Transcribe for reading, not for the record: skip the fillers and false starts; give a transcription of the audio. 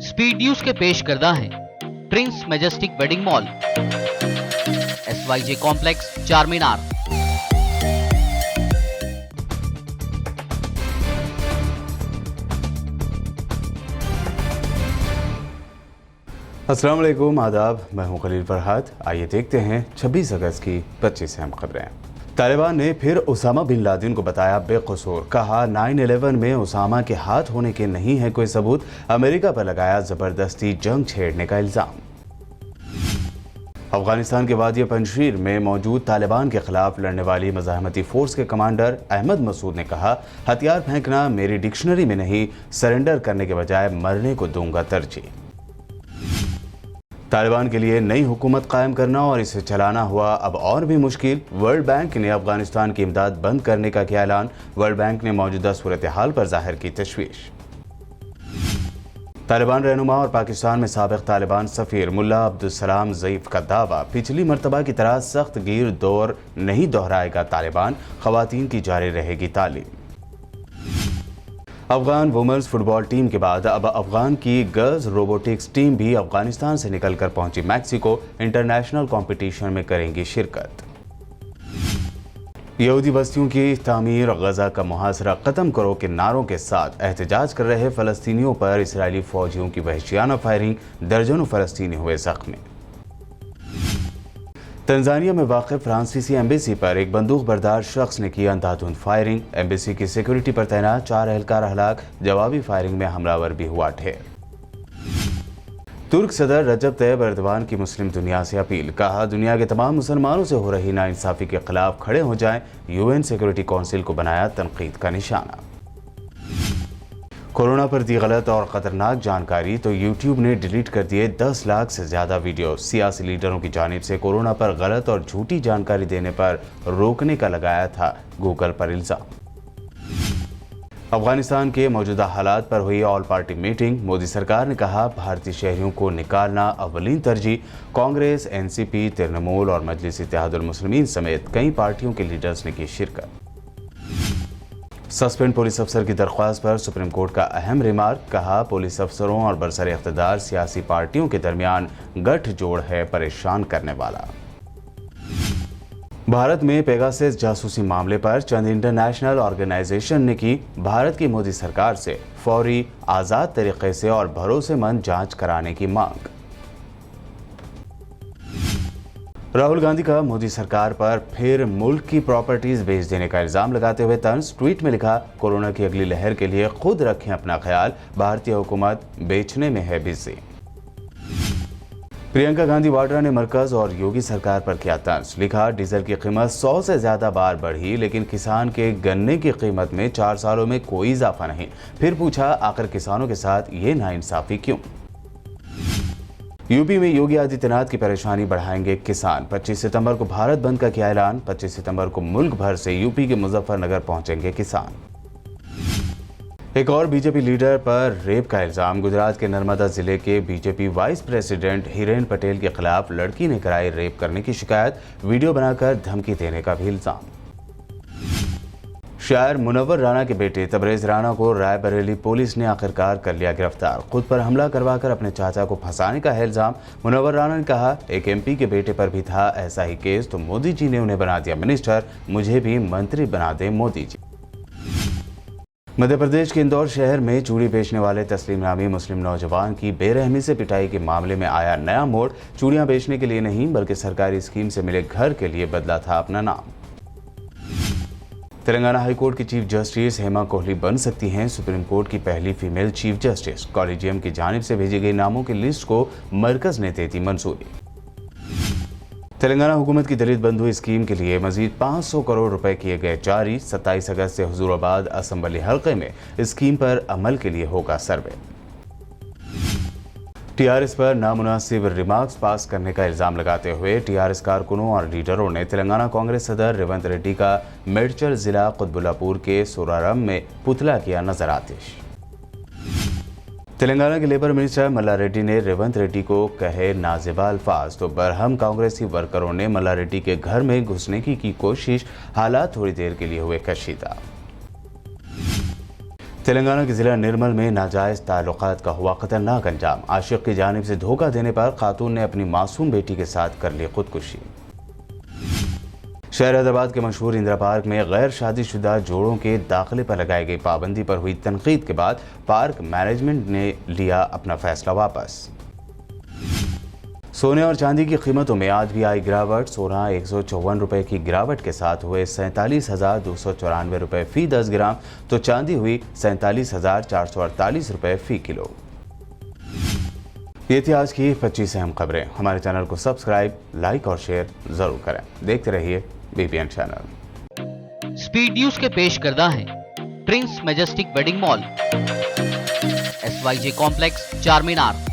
Speed news के पेश करदा हैं Prince majestic wedding mall, SYJ complex, चार मीनार। अस्सलाम वालेकुम, आदाब। मैं हूं खलील फरहाद। आइए देखते हैं 26 अगस्त की 25 अहम खबरें। तालिबान ने फिर उसामा बिन लादेन को बताया बेकसूर। कहा 9/11 में उसामा के हाथ होने के नहीं है कोई सबूत। अमेरिका पर लगाया जबरदस्ती जंग छेड़ने का इल्जाम। अफगानिस्तान के वादिया पंजशीर में मौजूद तालिबान के खिलाफ लड़ने वाली मज़ाहमती फोर्स के कमांडर अहमद मसूद ने कहा, हथियार फेंकना मेरी डिक्शनरी में नहीं, सरेंडर करने के बजाय मरने को दूंगा तरजीह। तालिबान के लिए नई हुकूमत कायम करना और इसे चलाना हुआ अब और भी मुश्किल। वर्ल्ड बैंक ने अफगानिस्तान की इमदाद बंद करने का किया ऐलान। वर्ल्ड बैंक ने मौजूदा सूरत हाल पर जाहिर की तशवीश। तालिबान रहनुमा और पाकिस्तान में साबिक तालिबान सफीर मुल्ला अब्दुल सलाम ज़ईफ का दावा, पिछली मरतबा की तरह सख्त गिर दौर नहीं दोहराएगा तालिबान, ख़वातीन की जारी रहेगी तालीम। अफगान वुमेन्स फुटबॉल टीम के बाद अब अफगान की गर्ल्स रोबोटिक्स टीम भी अफगानिस्तान से निकलकर पहुंची मैक्सिको। इंटरनेशनल कंपटीशन में करेंगी शिरकत। यहूदी बस्तियों की तामीर, गजा का मुहासरा खत्म करो के नारों के साथ एहतजाज कर रहे फलस्तीनियों पर इसराइली फौजियों की वहशियाना फायरिंग, दर्जनों फलस्तीनी हुए जख्मी। तंजानिया में वाक़ फ्रांसीसी एम्बेसी पर एक बंदूक बरदार शख्स ने की अंधाधुंध फायरिंग। एम्बेसी की सिक्योरिटी पर तैनात 4 एहलकार हलाक, जवाबी फायरिंग में हमलावर भी हुआ ढेर। तुर्क सदर रजब तैयब एर्दोगान की मुस्लिम दुनिया से अपील। कहा, दुनिया के तमाम मुसलमानों से हो रही नाइंसाफ़ी के खिलाफ खड़े हो जाएं। UN सिक्योरिटी काउंसिल को बनाया तनकीद का निशाना। कोरोना पर दी गलत और ख़तरनाक जानकारी तो YouTube ने डिलीट कर दिए 10 लाख से ज़्यादा वीडियो। सियासी लीडरों की जानिब से कोरोना पर गलत और झूठी जानकारी देने पर रोकने का लगाया था गूगल पर इल्ज़ाम। अफगानिस्तान के मौजूदा हालात पर हुई ऑल पार्टी मीटिंग। मोदी सरकार ने कहा, भारतीय शहरियों को निकालना अव्वलीन तरजीह। कांग्रेस, NCP, तृणमूल और मजलिस इत्तेहादुल मुस्लिमीन समेत कई पार्टियों के लीडर्स ने की शिरकत। सस्पेंड पुलिस अफसर की दरख्वास्त पर सुप्रीम कोर्ट का अहम रिमार्क। कहा, पुलिस अफसरों और बरसर इख्तिदार सियासी पार्टियों के दरमियान गठजोड़ है परेशान करने वाला। भारत में पेगासस जासूसी मामले पर चंद इंटरनेशनल ऑर्गेनाइजेशन ने की भारत की मोदी सरकार से फौरी, आज़ाद तरीके से और भरोसेमंद जांच कराने की मांग। राहुल गांधी का मोदी सरकार पर फिर मुल्क की प्रॉपर्टीज बेच देने का इल्जाम लगाते हुए तंज। ट्वीट में लिखा, कोरोना की अगली लहर के लिए खुद रखें अपना ख्याल, भारतीय हुकूमत बेचने में है बिजी। प्रियंका गांधी वाड्रा ने मरकज और योगी सरकार पर किया तंज। लिखा, डीजल की कीमत 100 से ज्यादा बार बढ़ी, लेकिन किसान के गन्ने की कीमत में 4 सालों में कोई इजाफा नहीं। फिर पूछा, आखिर किसानों के साथ ये नाइंसाफी क्यों? यूपी में योगी आदित्यनाथ की परेशानी बढ़ाएंगे किसान। 25 सितंबर को भारत बंद का किया ऐलान। 25 सितंबर को मुल्क भर से यूपी के मुजफ्फरनगर पहुंचेंगे किसान। एक और बीजेपी लीडर पर रेप का इल्जाम। गुजरात के नर्मदा जिले के BJP vice president Hiren Patel के खिलाफ लड़की ने कराई रेप करने की शिकायत, वीडियो बनाकर धमकी देने का भी इल्जाम। शायर मुनव्वर राणा के बेटे तबरेज राणा को रायबरेली पुलिस ने आखिरकार कर लिया गिरफ्तार। खुद पर हमला करवाकर अपने चाचा को फंसाने का है इल्जाम। मुनव्वर राणा ने कहा, एक MP के बेटे पर भी था ऐसा ही केस, तो मोदी जी ने उन्हें बना दिया मिनिस्टर, मुझे भी मंत्री बना दे मोदी जी। मध्य प्रदेश के इंदौर शहर में चूड़ी बेचने वाले तस्लीम नामी मुस्लिम नौजवान की बेरहमी से पिटाई के मामले में आया नया मोड़। चूड़ियां बेचने के लिए नहीं, बल्कि सरकारी स्कीम से मिले घर के लिए बदला था अपना नाम। तेलंगाना हाईकोर्ट की चीफ जस्टिस हेमा कोहली बन सकती हैं सुप्रीम कोर्ट की पहली फीमेल चीफ जस्टिस। कॉलेजियम की जानिब से भेजी गई नामों की लिस्ट को मरकज ने दे दी मंजूरी। तेलंगाना हुकूमत की दलित बंधु स्कीम के लिए मजीद 500 करोड़ रुपए किए गए जारी। 27 अगस्त से हुजूराबाद असम्बली हल्के में स्कीम पर अमल के लिए होगा सर्वे। TRS पर नामुनासिब रिमार्क्स पास करने का इल्जाम लगाते हुए TRS कारकुनों और लीडरों ने तेलंगाना कांग्रेस सदर रेवंत रेड्डी का मेडचल जिला कुतबुल्लापुर के सोरारम में पुतला किया नजर आतिश। तेलंगाना के लेबर मिनिस्टर मल्ला रेड्डी ने रेवंत रेड्डी को कहे नाजिबा अल्फाज, तो बरहम कांग्रेसी वर्करों ने मल्ला रेड्डी के घर में घुसने की कोशिश। हालात थोड़ी देर के लिए हुए कशीदा। तेलंगाना के जिला निर्मल में नाजायज ताल्लुकात का हुआ खतरनाक अंजाम। आशिक की जानिब से धोखा देने पर खातून ने अपनी मासूम बेटी के साथ कर ली खुदकुशी। शहर हैदराबाद के मशहूर इंदिरा पार्क में गैर शादीशुदा जोड़ों के दाखिले पर लगाई गई पाबंदी पर हुई तनकीद के बाद पार्क मैनेजमेंट ने लिया अपना फैसला वापस। सोने और चांदी की कीमतों में आज भी आई गिरावट। सोना 154 रुपये की गिरावट के साथ हुए 47,294 रुपये फी 10 ग्राम, तो चांदी हुई 47,448 रुपये फी किलो। ये थी आज की 25 अहम खबरें। हमारे चैनल को सब्सक्राइब, लाइक और शेयर जरूर करें। देखते रहिए बीपीएन चैनल। स्पीड न्यूज के पेश करदा हैं Prince majestic wedding mall, SYJ complex, चार मीनार।